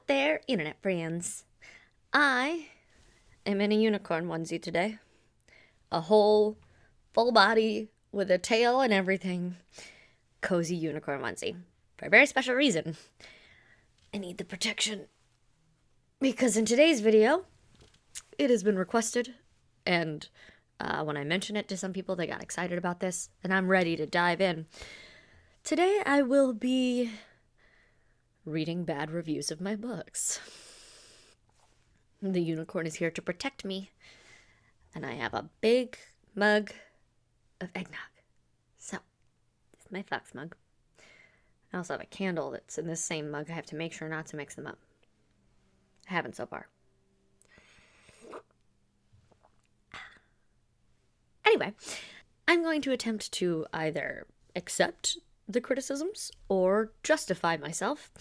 there, internet friends. I am in a unicorn onesie today. A whole, full body, with a tail and everything. Cozy unicorn onesie. For a very special reason. I need the protection. Because in today's video, it has been requested, and when I mentioned it to some people, they got excited about this, and I'm ready to dive in. Today, I will be reading bad reviews of my books. The unicorn is here to protect me, and I have a big mug of eggnog. So, this is my fox mug. I also have a candle that's in this same mug. I have to make sure not to mix them up. I haven't so far. Anyway, I'm going to attempt to either accept the criticisms or justify myself,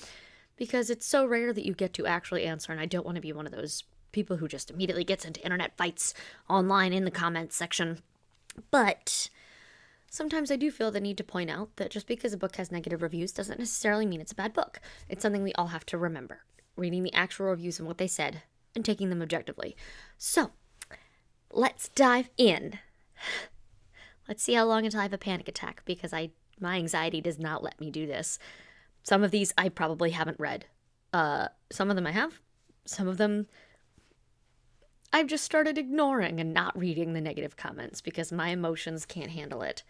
because it's so rare that you get to actually answer, and I don't want to be one of those people who just immediately gets into internet fights online in the comments section. But sometimes I do feel the need to point out that just because a book has negative reviews doesn't necessarily mean it's a bad book. It's something we all have to remember, reading the actual reviews and what they said and taking them objectively. So, let's dive in. Let's see how long until I have a panic attack, because my anxiety does not let me do this. Some of these I probably haven't read. Some of them I have. Some of them I've just started ignoring and not reading the negative comments because my emotions can't handle it.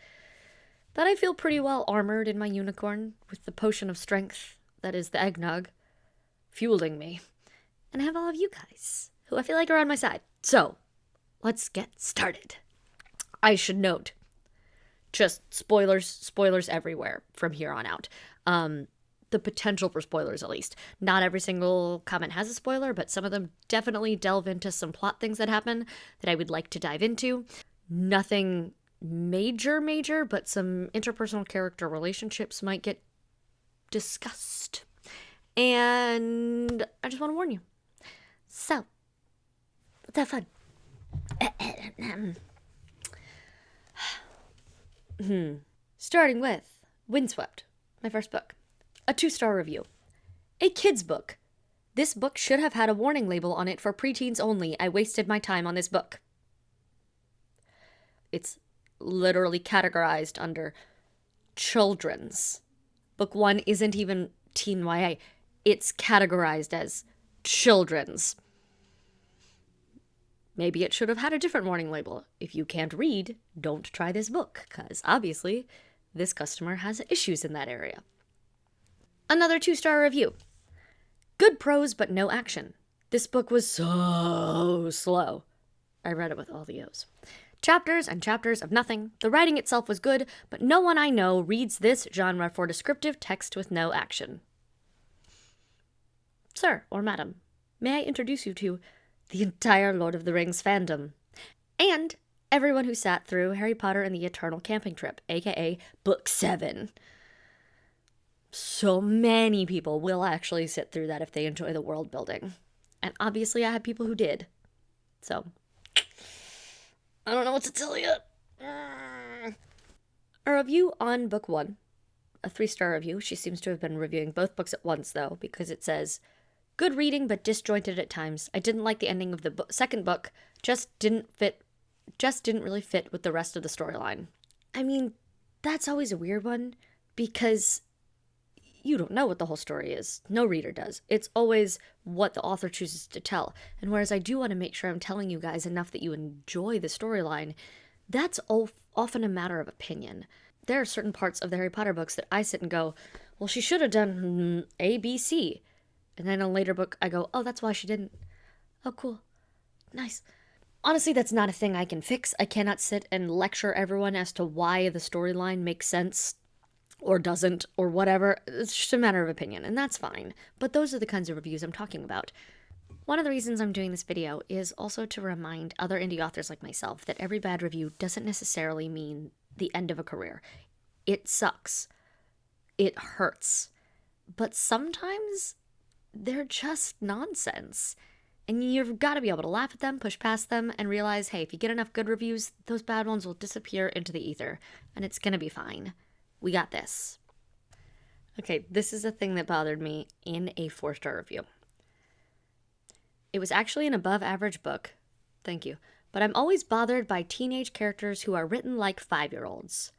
But I feel pretty well armored in my unicorn with the potion of strength that is the eggnog fueling me. And I have all of you guys who I feel like are on my side. So, let's get started. I should note, just spoilers everywhere from here on out. The potential for spoilers, at least. Not every single comment has a spoiler, but some of them definitely delve into some plot things that happen that I would like to dive into. Nothing major, but some interpersonal character relationships might get discussed. And I just want to warn you. So, let's have fun. Starting with Windswept, my first book. A 2-star review. A kid's book. This book should have had a warning label on it for preteens only. I wasted my time on this book. It's literally categorized under children's. Book 1 isn't even teen YA. It's categorized as children's. Maybe it should have had a different warning label. If you can't read, don't try this book, because obviously this customer has issues in that area. Another 2-star review. Good prose, but no action. This book was so slow. I read it with all the O's. Chapters and chapters of nothing. The writing itself was good, but no one I know reads this genre for descriptive text with no action. Sir or madam, may I introduce you to the entire Lord of the Rings fandom, and everyone who sat through Harry Potter and the Eternal Camping Trip, aka Book 7. So many people will actually sit through that if they enjoy the world building. And obviously I have people who did. So, I don't know what to tell you. A review on Book 1. A 3-star review. She seems to have been reviewing both books at once, though, because it says, good reading, but disjointed at times. I didn't like the ending of the second book. Just didn't really fit with the rest of the storyline. I mean, that's always a weird one, because you don't know what the whole story is. No reader does. It's always what the author chooses to tell. And whereas I do want to make sure I'm telling you guys enough that you enjoy the storyline, that's often a matter of opinion. There are certain parts of the Harry Potter books that I sit and go, well, she should have done A, B, C. And then in a later book, I go, oh, that's why she didn't. Oh, cool. Nice. Honestly, that's not a thing I can fix. I cannot sit and lecture everyone as to why the storyline makes sense or doesn't, or whatever. It's just a matter of opinion, and that's fine. But those are the kinds of reviews I'm talking about. One of the reasons I'm doing this video is also to remind other indie authors like myself that every bad review doesn't necessarily mean the end of a career. It sucks. It hurts. But sometimes they're just nonsense. And you've got to be able to laugh at them, push past them, and realize, hey, if you get enough good reviews, those bad ones will disappear into the ether, and it's gonna be fine. We got this. Okay, this is a thing that bothered me in a 4-star review. It was actually an above average book. Thank you. But I'm always bothered by teenage characters who are written like 5-year-olds.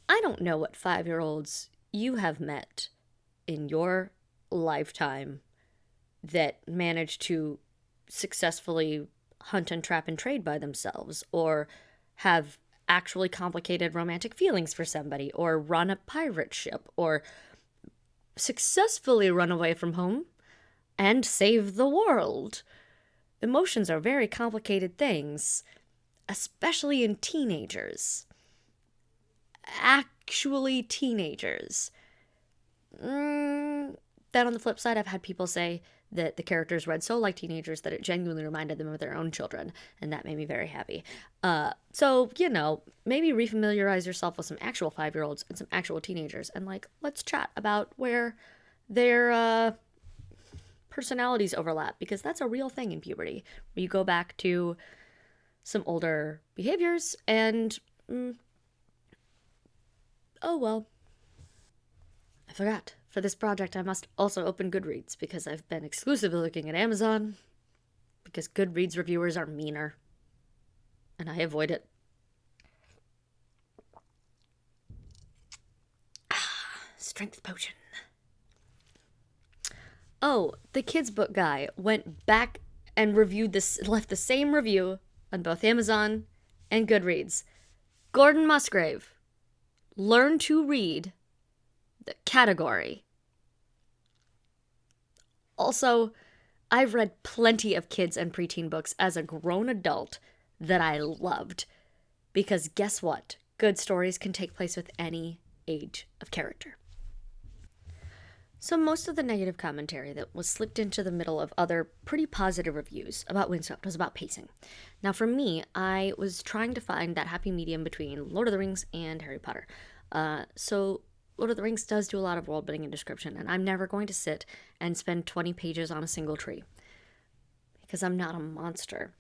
I don't know what 5-year-olds you have met in your lifetime that manage to successfully hunt and trap and trade by themselves, or have actually complicated romantic feelings for somebody, or run a pirate ship, or successfully run away from home and save the world. Emotions are very complicated things, especially in teenagers. Actually, teenagers. Then on the flip side, I've had people say that the characters read so like teenagers that it genuinely reminded them of their own children, and that made me very happy. So, maybe refamiliarize yourself with some actual 5-year-olds and some actual teenagers, and, let's chat about where their personalities overlap, because that's a real thing in puberty, where you go back to some older behaviors and, oh well. I forgot. For this project, I must also open Goodreads, because I've been exclusively looking at Amazon, because Goodreads reviewers are meaner, and I avoid it. Strength potion. Oh, the kids book guy went back and reviewed this, left the same review on both Amazon and Goodreads. Gordon Musgrave. Learn to read. The category. Also, I've read plenty of kids and preteen books as a grown adult that I loved. Because guess what? Good stories can take place with any age of character. So most of the negative commentary that was slipped into the middle of other pretty positive reviews about Windswept was about pacing. Now for me, I was trying to find that happy medium between Lord of the Rings and Harry Potter. So Lord of the Rings does do a lot of world building and description, and I'm never going to sit and spend 20 pages on a single tree, because I'm not a monster.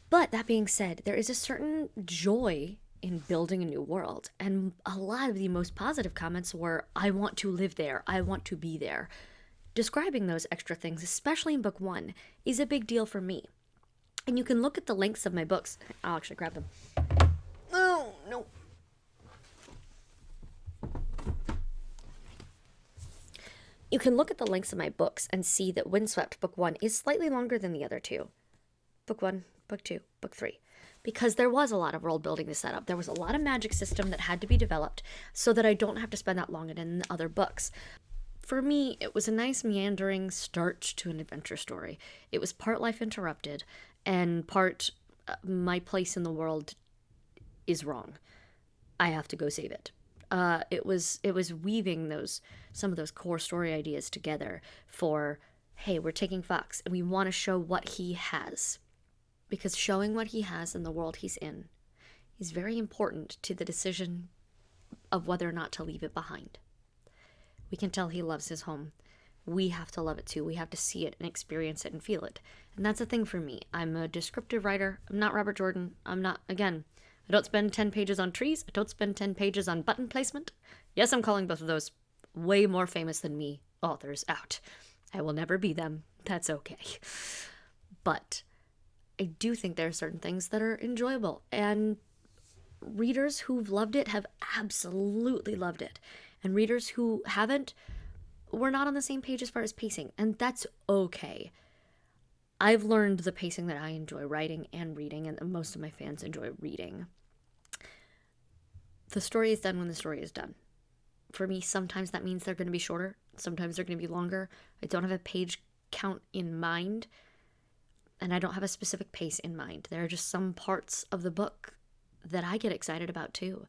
But that being said, there is a certain joy in building a new world, and a lot of the most positive comments were, I want to live there, I want to be there. Describing those extra things, especially in book 1, is a big deal for me. And you can look at the links of my books. I'll actually grab them. Oh, no. You can look at the links of my books and see that Windswept Book 1 is slightly longer than the other two. Book 1, Book 2, Book 3. Because there was a lot of world building to set up. There was a lot of magic system that had to be developed so that I don't have to spend that long in the other books. For me, it was a nice meandering start to an adventure story. It was part Life Interrupted and part my place in the world is wrong. I have to go save it. It was weaving some of those core story ideas together for, hey, we're taking Fox and we want to show what he has. Because showing what he has in the world he's in is very important to the decision of whether or not to leave it behind. We can tell he loves his home. We have to love it too. We have to see it and experience it and feel it. And that's a thing for me. I'm a descriptive writer. I'm not Robert Jordan. I don't spend 10 pages on trees. I don't spend 10 pages on button placement. Yes, I'm calling both of those way more famous than me authors out. I will never be them. That's okay. But I do think there are certain things that are enjoyable, and readers who've loved it have absolutely loved it. And readers who haven't, we're not on the same page as far as pacing, and that's okay. I've learned the pacing that I enjoy writing and reading, and most of my fans enjoy reading. The story is done when the story is done. For me, sometimes that means they're going to be shorter. Sometimes they're going to be longer. I don't have a page count in mind, and I don't have a specific pace in mind. There are just some parts of the book that I get excited about too.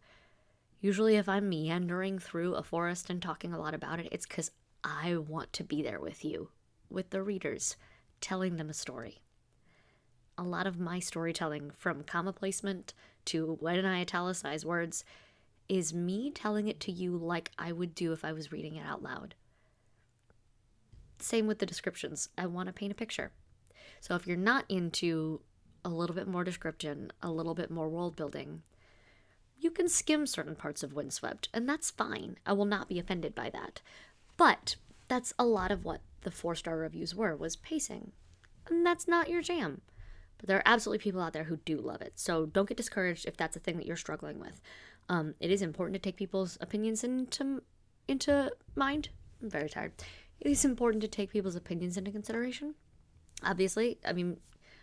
Usually if I'm meandering through a forest and talking a lot about it, it's because I want to be there with you, with the readers, telling them a story. A lot of my storytelling, from comma placement to when I italicize words, is me telling it to you like I would do if I was reading it out loud. Same with the descriptions. I want to paint a picture. So if you're not into a little bit more description, a little bit more world building, you can skim certain parts of Windswept, and that's fine. I will not be offended by that. But that's a lot of what the 4-star reviews were, was pacing. And that's not your jam. But there are absolutely people out there who do love it. So don't get discouraged if that's a thing that you're struggling with. It is important to take people's opinions into mind. I'm very tired. It is important to take people's opinions into consideration. Obviously, I mean,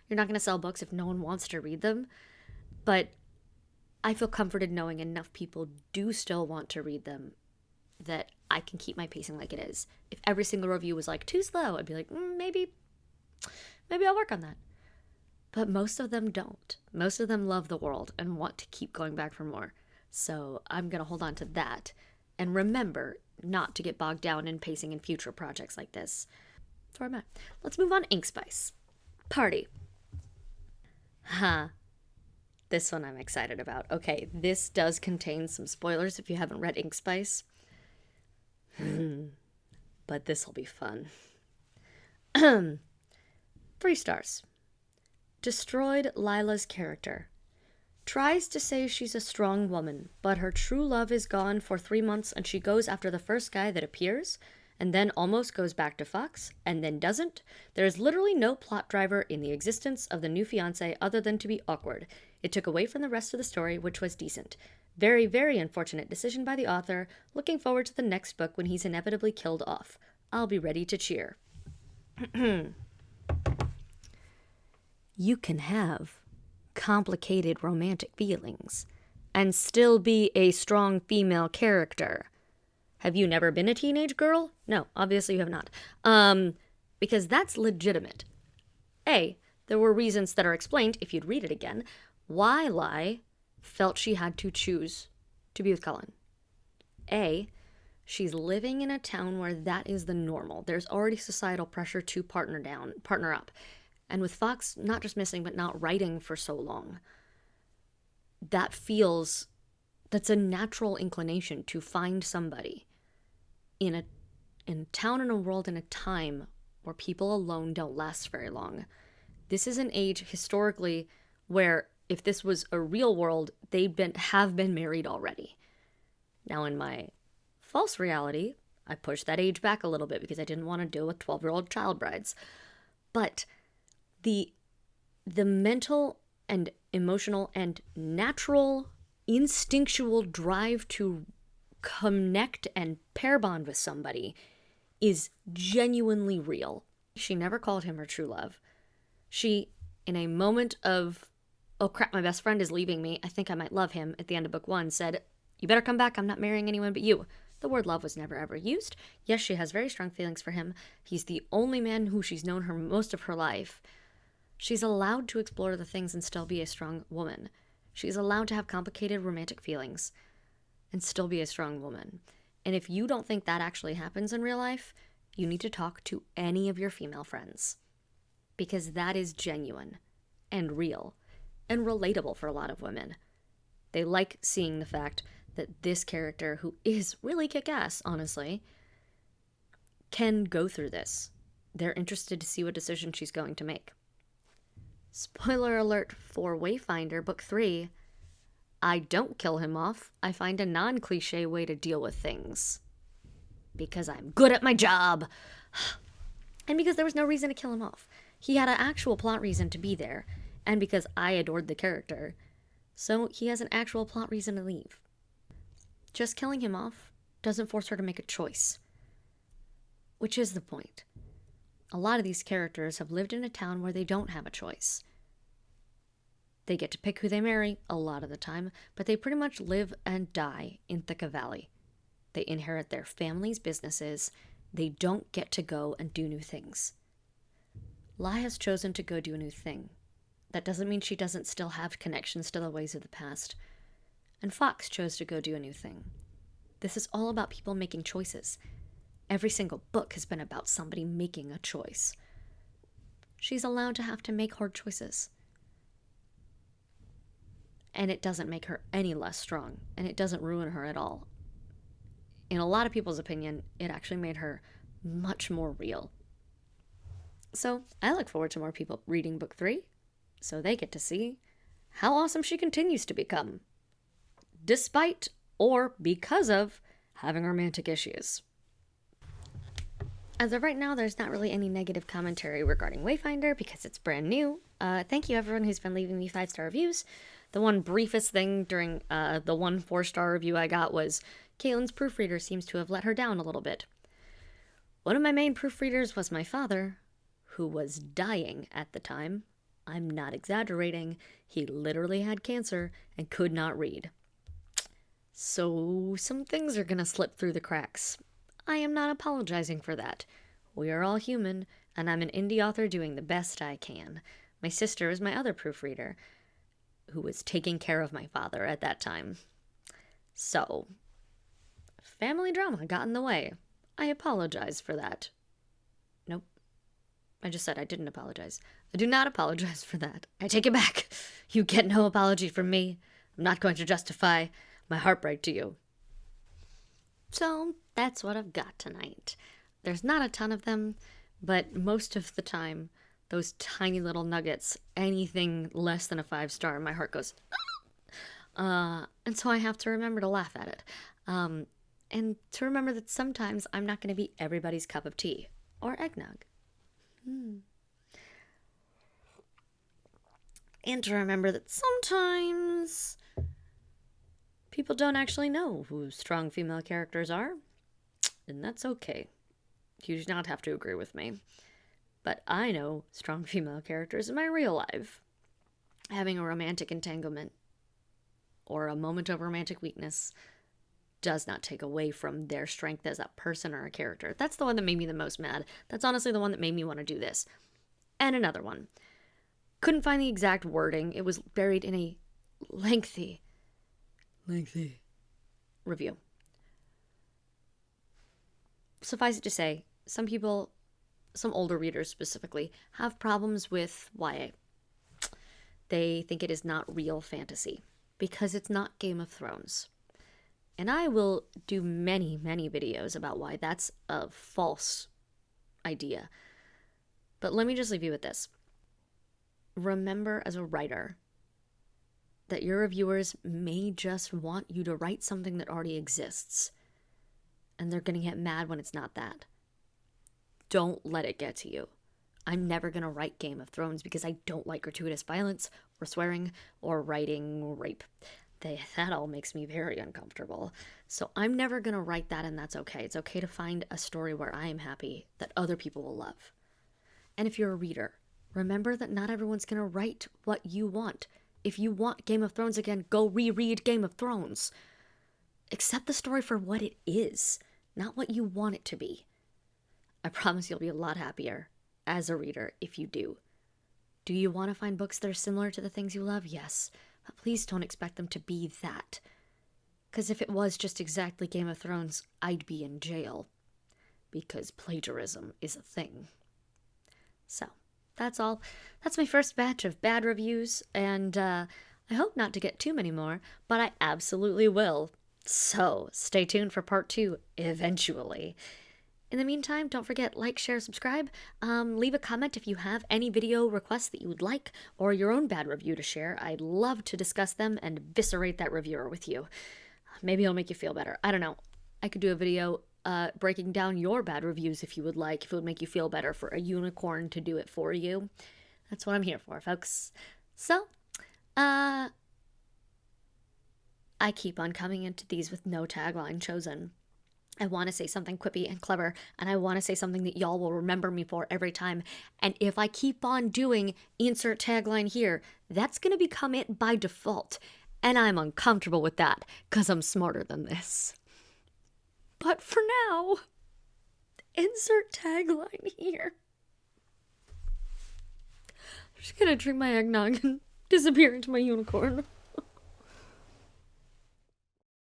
you're not going to sell books if no one wants to read them. But I feel comforted knowing enough people do still want to read them that I can keep my pacing like it is. If every single review was like, too slow, I'd be like, maybe I'll work on that. But most of them don't. Most of them love the world and want to keep going back for more. So I'm going to hold on to that and remember not to get bogged down in pacing in future projects like this. That's where I'm at. Let's move on. Ink Spice. Party. This one I'm excited about. Okay, this does contain some spoilers if you haven't read Ink Spice. But this will be fun. 3 stars. Destroyed Lila's character. Tries to say she's a strong woman, but her true love is gone for 3 months and she goes after the first guy that appears, and then almost goes back to Fox, and then doesn't. There is literally no plot driver in the existence of the new fiancé other than to be awkward. It took away from the rest of the story, which was decent. Very, very unfortunate decision by the author. Looking forward to the next book when he's inevitably killed off. I'll be ready to cheer. You can have complicated romantic feelings and still be a strong female character. Have you never been a teenage girl? No, obviously you have not. Because that's legitimate. A, there were reasons that are explained, if you'd read it again, why Lai felt she had to choose to be with Cullen. A, she's living in a town where that is the normal. There's already societal pressure to partner up. And with Fox not just missing, but not writing for so long, that's a natural inclination to find somebody in a town, in a world, in a time where people alone don't last very long. This is an age historically where if this was a real world, have been married already. Now in my false reality, I pushed that age back a little bit because I didn't want to deal with 12-year-old child brides. But the mental and emotional and natural instinctual drive to connect and pair bond with somebody is genuinely real. She never called him her true love. She, in a moment of, oh crap, my best friend is leaving me, I think I might love him, at the end of book 1, said, you better come back, I'm not marrying anyone but you. The word love was never ever used. Yes, she has very strong feelings for him. He's the only man who she's known her most of her life. She's allowed to explore the things and still be a strong woman. She's allowed to have complicated romantic feelings and still be a strong woman. And if you don't think that actually happens in real life, you need to talk to any of your female friends. Because that is genuine and real and relatable for a lot of women. They like seeing the fact that this character, who is really kick-ass, honestly, can go through this. They're interested to see what decision she's going to make. Spoiler alert for Wayfinder, Book 3. I don't kill him off. I find a non-cliche way to deal with things. Because I'm good at my job. And because there was no reason to kill him off. He had an actual plot reason to be there. And because I adored the character. So he has an actual plot reason to leave. Just killing him off doesn't force her to make a choice. Which is the point. A lot of these characters have lived in a town where they don't have a choice. They get to pick who they marry a lot of the time, but they pretty much live and die in Thika Valley. They inherit their family's businesses. They don't get to go and do new things. Lai has chosen to go do a new thing. That doesn't mean she doesn't still have connections to the ways of the past. And Fox chose to go do a new thing. This is all about people making choices. Every single book has been about somebody making a choice. She's allowed to have to make hard choices. And it doesn't make her any less strong, and it doesn't ruin her at all. In a lot of people's opinion, it actually made her much more real. So I look forward to more people reading Book 3, so they get to see how awesome she continues to become, despite or because of having romantic issues. As of right now, there's not really any negative commentary regarding Wayfinder because it's brand new. Thank you everyone who's been leaving me 5-star reviews. The one briefest thing during the one 4-star review I got was Caitlin's proofreader seems to have let her down a little bit. One of my main proofreaders was my father, who was dying at the time. I'm not exaggerating. He literally had cancer and could not read. So some things are gonna slip through the cracks. I am not apologizing for that. We are all human, and I'm an indie author doing the best I can. My sister is my other proofreader, who was taking care of my father at that time. So, family drama got in the way. I apologize for that. Nope. I just said I didn't apologize. I do not apologize for that. I take it back. You get no apology from me. I'm not going to justify my heartbreak to you. So, that's what I've got tonight. There's not a ton of them, but most of the time, those tiny little nuggets, anything less than a 5-star, my heart goes, and so I have to remember to laugh at it. And to remember that sometimes I'm not going to be everybody's cup of tea or eggnog. And to remember that sometimes people don't actually know who strong female characters are, and that's okay. You do not have to agree with me. But I know strong female characters in my real life. Having a romantic entanglement or a moment of romantic weakness does not take away from their strength as a person or a character. That's the one that made me the most mad. That's honestly the one that made me want to do this. And another one. Couldn't find the exact wording. It was buried in a lengthy review. Suffice it to say, some people, some older readers specifically, have problems with YA. They think it is not real fantasy because it's not Game of Thrones. And I will do many, many videos about why that's a false idea. But let me just leave you with this. Remember as a writer that your reviewers may just want you to write something that already exists. And they're going to get mad when it's not that. Don't let it get to you. I'm never going to write Game of Thrones because I don't like gratuitous violence or swearing or writing rape. That all makes me very uncomfortable. So I'm never going to write that, and that's okay. It's okay to find a story where I am happy that other people will love. And if you're a reader, remember that not everyone's going to write what you want. If you want Game of Thrones again, go reread Game of Thrones. Accept the story for what it is, not what you want it to be. I promise you'll be a lot happier as a reader if you do. Do you want to find books that are similar to the things you love? Yes. But please don't expect them to be that. Because if it was just exactly Game of Thrones, I'd be in jail. Because plagiarism is a thing. So, that's all. That's my first batch of bad reviews, and I hope not to get too many more, but I absolutely will. So, stay tuned for part 2 eventually. In the meantime, don't forget, like, share, subscribe. Leave a comment if you have any video requests that you would like, or your own bad review to share. I'd love to discuss them and eviscerate that reviewer with you. Maybe it'll make you feel better. I don't know. I could do a video breaking down your bad reviews if you would like, if it would make you feel better, for a unicorn to do it for you. That's what I'm here for, folks. So, I keep on coming into these with no tagline chosen. I want to say something quippy and clever, and I want to say something that y'all will remember me for every time. And if I keep on doing insert tagline here, that's going to become it by default. And I'm uncomfortable with that, because I'm smarter than this. But for now, insert tagline here. I'm just going to drink my eggnog and disappear into my unicorn.